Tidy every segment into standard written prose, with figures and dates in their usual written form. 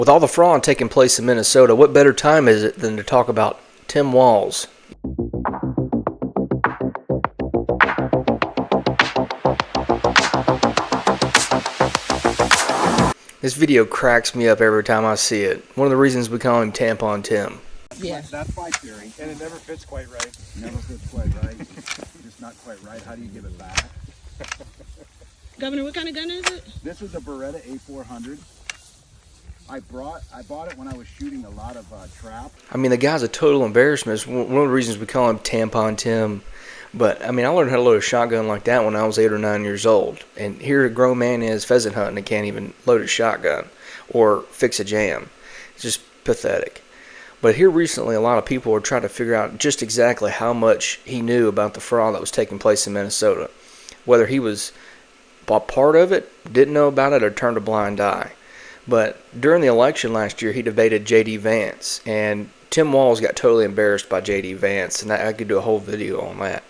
With all the fraud taking place in Minnesota, what better time is it than to talk about Tim Walz? This video cracks me up every time I see it. One of the reasons we call him Tampon Tim. Yeah. That's my theory. And it never fits quite right. Never fits quite right. Just not quite right. How do you give it back? Governor, what kind of gun is it? This is a Beretta A400. I bought it when I was shooting a lot of trap. I mean, the guy's a total embarrassment. It's one of the reasons we call him Tampon Tim. But, I mean, I learned how to load a shotgun like that when I was 8 or 9 years old. And here a grown man is pheasant hunting and can't even load a shotgun or fix a jam. It's just pathetic. But here recently, a lot of people are trying to figure out just exactly how much he knew about the fraud that was taking place in Minnesota. Whether he was part of it, didn't know about it, or turned a blind eye. But during the election last year, he debated J.D. Vance, and Tim Walz got totally embarrassed by J.D. Vance, and I could do a whole video on that.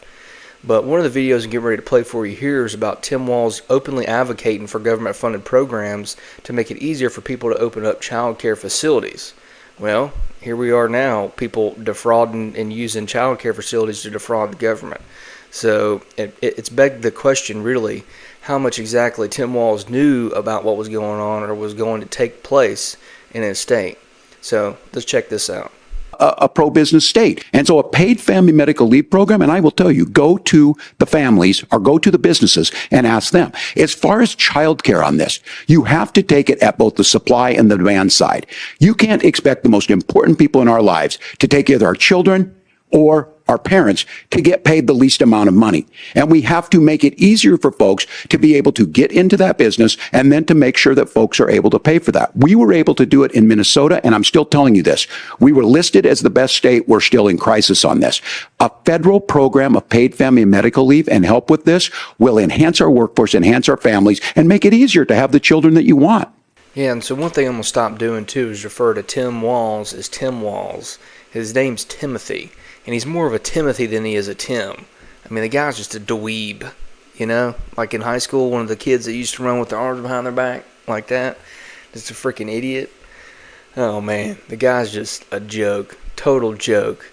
But one of the videos I'm getting ready to play for you here is about Tim Walz openly advocating for government-funded programs to make it easier for people to open up child care facilities. Well, here we are now, people defrauding and using child care facilities to defraud the government. So it's begged the question, really, how much exactly Tim Walz knew about what was going on or was going to take place in his state. So let's check this out. A pro-business state. And so a paid family medical leave program, and I will tell you, go to the families or go to the businesses and ask them. As far as childcare on this, you have to take it at both the supply and the demand side. You can't expect the most important people in our lives to take either our children or our parents to get paid the least amount of money. And we have to make it easier for folks to be able to get into that business and then to make sure that folks are able to pay for that. We were able to do it in Minnesota, and I'm still telling you this. We were listed as the best state. We're still in crisis on this. A federal program of paid family and medical leave and help with this will enhance our workforce, enhance our families, and make it easier to have the children that you want. Yeah, and so one thing I'm going to stop doing, too, is refer to Tim Walz as Tim Walz. His name's Timothy. And he's more of a Timothy than he is a Tim. I mean, the guy's just a dweeb, you know? Like in high school, one of the kids that used to run with their arms behind their back like that. Just a freaking idiot. Oh, man. The guy's just a joke. Total joke.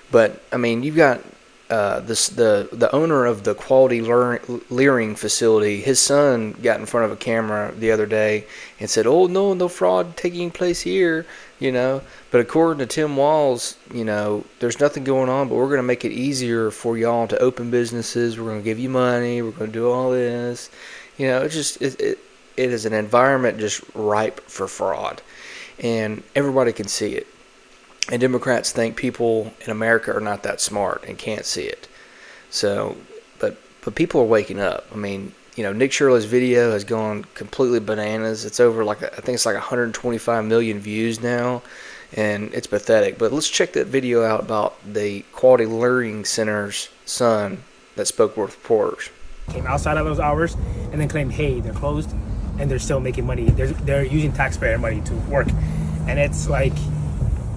But, I mean, you've got the owner of the Quality Leering facility. His son got in front of a camera the other day and said, oh, no fraud taking place here, you know. But according to Tim Walz, you know, there's nothing going on, but we're going to make it easier for y'all to open businesses. We're going to give you money. We're going to do all this. You know, it's just, it is an environment just ripe for fraud. And everybody can see it. And Democrats think people in America are not that smart and can't see it. So, but people are waking up. I mean, you know, Nick Shirley's video has gone completely bananas. It's over I think it's like 125 million views now, and it's pathetic. But let's check that video out about the Quality Learning Center's son that spoke with reporters. Came outside of those hours and then claimed, hey, they're closed and they're still making money. They're using taxpayer money to work. And it's like,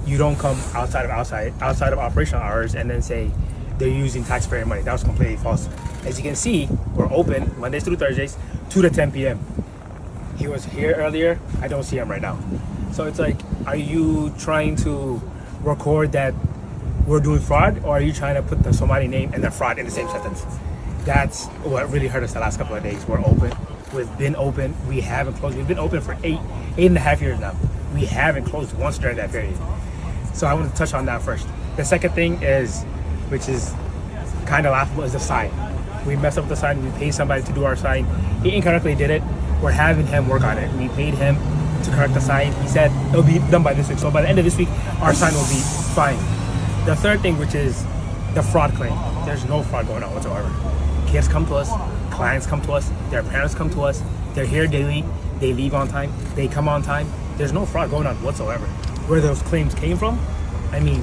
you don't come outside of operational hours and then say they're using taxpayer money. That was completely false. As you can see, we're open Mondays through Thursdays, 2 to 10 p.m. He was here earlier. I don't see him right now. So it's like, are you trying to record that we're doing fraud, or are you trying to put the Somali name and the fraud in the same sentence? That's what really hurt us the last couple of days. We're open. We've been open. We haven't closed. We've been open for eight and a half years now. We haven't closed once during that period. So I want to touch on that first. The second thing is, which is kind of laughable, is the sign. We messed up the sign. We paid somebody to do our sign. He incorrectly did it. We're having him work on it. We paid him to correct the sign. He said it'll be done by this week. So by the end of this week, our sign will be fine. The third thing, which is the fraud claim. There's no fraud going on whatsoever. Kids come to us. Clients come to us. Their parents come to us. They're here daily. They leave on time. They come on time. There's no fraud going on whatsoever. Where those claims came from, I mean,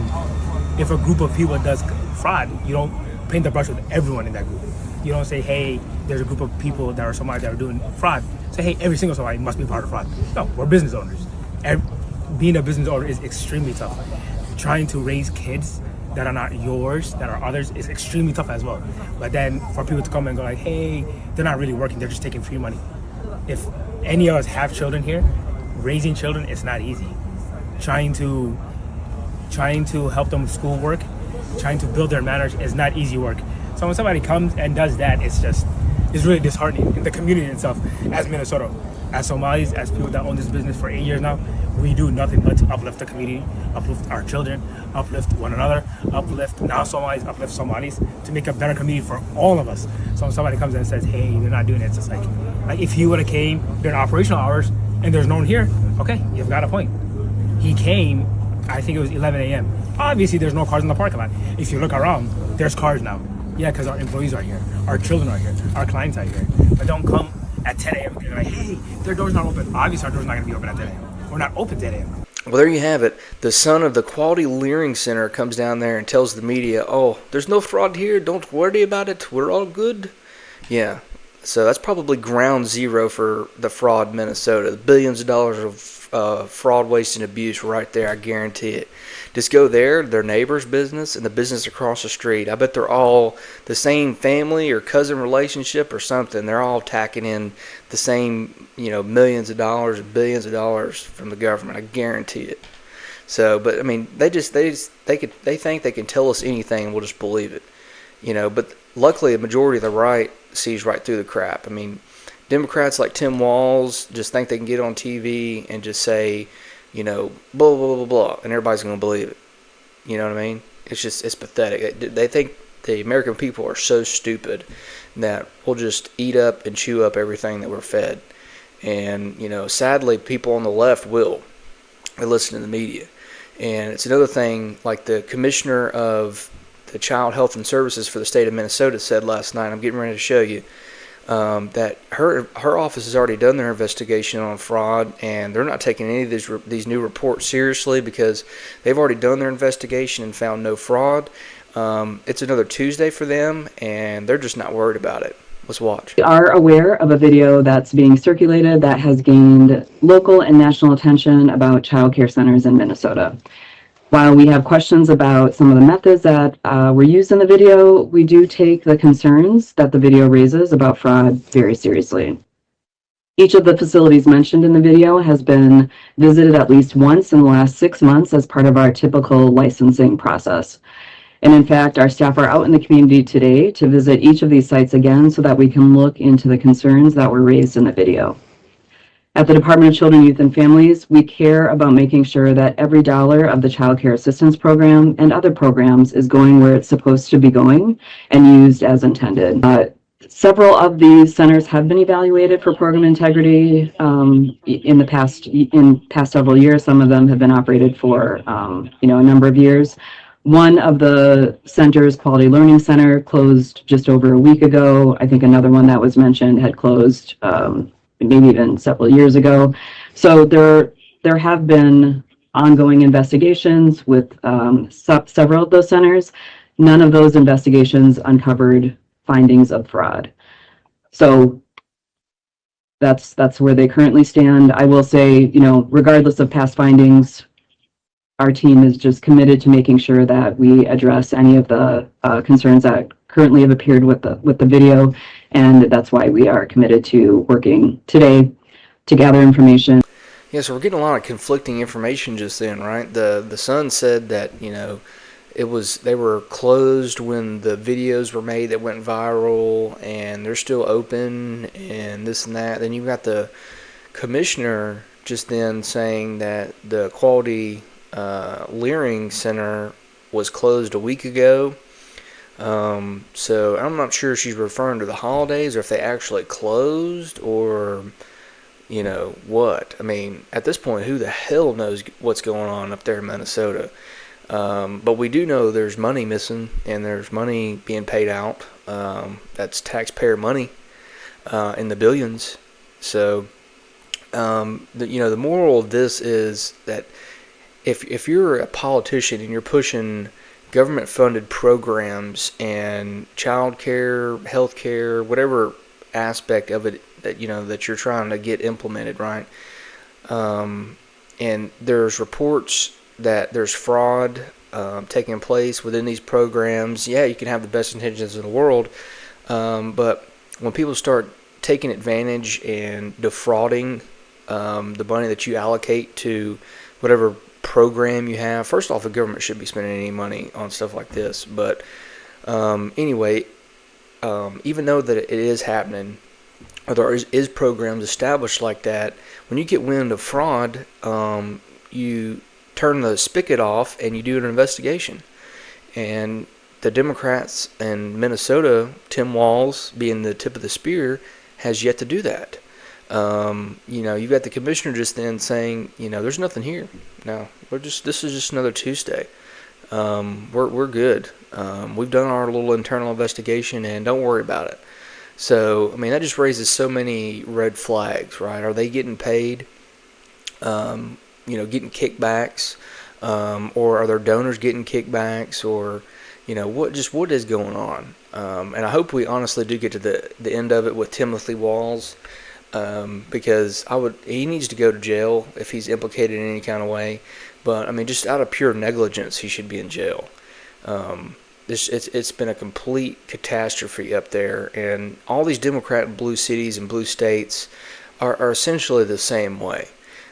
if a group of people does fraud, you don't paint the brush with everyone in that group. You don't say, hey, there's a group of people that are somebody that are doing fraud. Say, hey, every single somebody must be part of fraud. No, we're business owners. Being a business owner is extremely tough. Trying to raise kids that are not yours, that are others, is extremely tough as well. But then for people to come and go like, hey, they're not really working, they're just taking free money. If any of us have children here, raising children is not easy. Trying to help them with schoolwork, trying to build their manners is not easy work. So when somebody comes and does that, it's really disheartening in the community itself. As Minnesota, as Somalis, as people that own this business for 8 years now, we do nothing but to uplift the community, uplift our children, uplift one another, uplift Somalis to make a better community for all of us. So when somebody comes and says, hey, they're not doing it, it's just like if he would have came during operational hours and there's no one here, okay, you've got a point. He came, I think it was 11 a.m. Obviously, there's no cars in the parking lot. If you look around, there's cars now. Yeah, because our employees are here, our children are here, our clients are here. But don't come at 10 a.m. and be like, hey, their door's not open. Obviously, our door's not going to be open at 10 a.m. We're not open at 10 a.m. Well, there you have it. The son of the Quality Leering Center comes down there and tells the media, oh, there's no fraud here. Don't worry about it. We're all good. Yeah. So that's probably ground zero for the fraud in Minnesota. The billions of dollars of fraud, waste, and abuse right there. I guarantee it. Just go there, their neighbor's business, and the business across the street. I bet they're all the same family or cousin relationship or something. They're all tacking in the same, millions of dollars, billions of dollars from the government. I guarantee it. So, but I mean, they think they can tell us anything and we'll just believe it. But luckily, the majority of the right sees right through the crap. I mean, Democrats like Tim Walz just think they can get on TV and just say, blah, blah, blah, blah, and everybody's going to believe it. You know what I mean? It's pathetic. They think the American people are so stupid that we'll just eat up and chew up everything that we're fed. And, sadly, people on the left will. They listen to the media. And it's another thing, like the commissioner of the Child Health and Services for the state of Minnesota said last night, I'm getting ready to show you, that her office has already done their investigation on fraud, and they're not taking any of these new reports seriously because they've already done their investigation and found no fraud. It's another Tuesday for them, and they're just not worried about it. Let's watch. We are aware of a video that's being circulated that has gained local and national attention about child care centers in Minnesota. While we have questions about some of the methods that were used in the video, we do take the concerns that the video raises about fraud very seriously. Each of the facilities mentioned in the video has been visited at least once in the last 6 months as part of our typical licensing process. And in fact, our staff are out in the community today to visit each of these sites again so that we can look into the concerns that were raised in the video. At the Department of Children, Youth, and Families, we care about making sure that every dollar of the Child Care Assistance Program and other programs is going where it's supposed to be going and used as intended. Several of these centers have been evaluated for program integrity in past several years. Some of them have been operated for a number of years. One of the centers, Quality Learning Center, closed just over a week ago. I think another one that was mentioned had closed maybe even several years ago. So there have been ongoing investigations with several of those centers. None of those investigations uncovered findings of fraud. So that's where they currently stand. I will say, regardless of past findings, our team is just committed to making sure that we address any of the concerns that currently have appeared with the video, and that's why we are committed to working today to gather information. Yeah, so we're getting a lot of conflicting information just then, right? The Sun said that they were closed when the videos were made that went viral, and they're still open, and this and that. Then you've got the commissioner just then saying that the Quality Leering Center was closed a week ago. So I'm not sure if she's referring to the holidays or if they actually closed or what. I mean, at this point, who the hell knows what's going on up there in Minnesota? But we do know there's money missing and there's money being paid out. That's taxpayer money in the billions. So the moral of this is that if you're a politician and you're pushing government-funded programs and child care, health care, whatever aspect of it that that you're trying to get implemented, right? And there's reports that there's fraud taking place within these programs. Yeah, you can have the best intentions in the world, but when people start taking advantage and defrauding the money that you allocate to whatever program you have. First off, the government shouldn't be spending any money on stuff like this. But anyway, even though that it is happening, or there is programs established like that, when you get wind of fraud, you turn the spigot off and you do an investigation. And the Democrats in Minnesota, Tim Walz being the tip of the spear, has yet to do that. You've got the commissioner just then saying, there's nothing here. No, this is just another Tuesday. We're good. We've done our little internal investigation, and don't worry about it. So, I mean, that just raises so many red flags, right? Are they getting paid? Getting kickbacks, or are their donors getting kickbacks, or what is going on? And I hope we honestly do get to the end of it with Timothy Walz, because he needs to go to jail if he's implicated in any kind of way. But I mean, just out of pure negligence, he should be in jail. It's been a complete catastrophe up there, and all these Democrat blue cities and blue states are essentially the same way.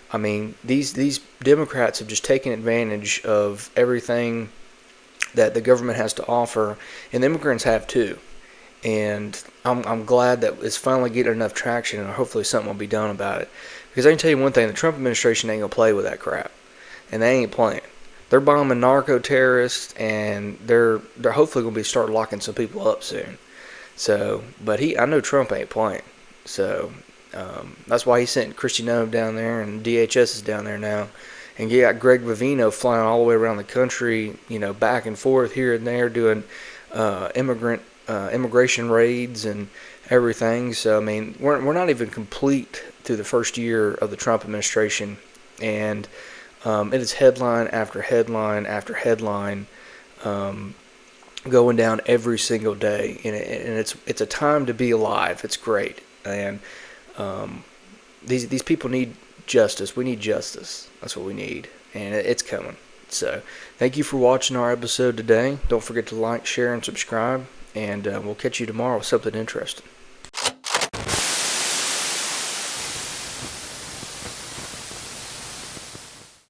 I mean, these Democrats have just taken advantage of everything that the government has to offer, and the immigrants have too. And I'm glad that it's finally getting enough traction, and hopefully something will be done about it. Because I can tell you one thing, the Trump administration ain't going to play with that crap. And they ain't playing. They're bombing narco terrorists, and they're hopefully going to be start locking some people up soon. So, but I know Trump ain't playing. So, that's why he sent Kristi Noem down there, and DHS is down there now. And you got Greg Vivino flying all the way around the country, back and forth here and there, doing immigration raids and everything. So, I mean, we're not even complete through the first year of the Trump administration, and it is headline after headline after headline, going down every single day, and it's a time to be alive. It's great, and these people need justice. We need justice. That's what we need, and it's coming. So, thank you for watching our episode today. Don't forget to like, share, and subscribe, and we'll catch you tomorrow with something interesting.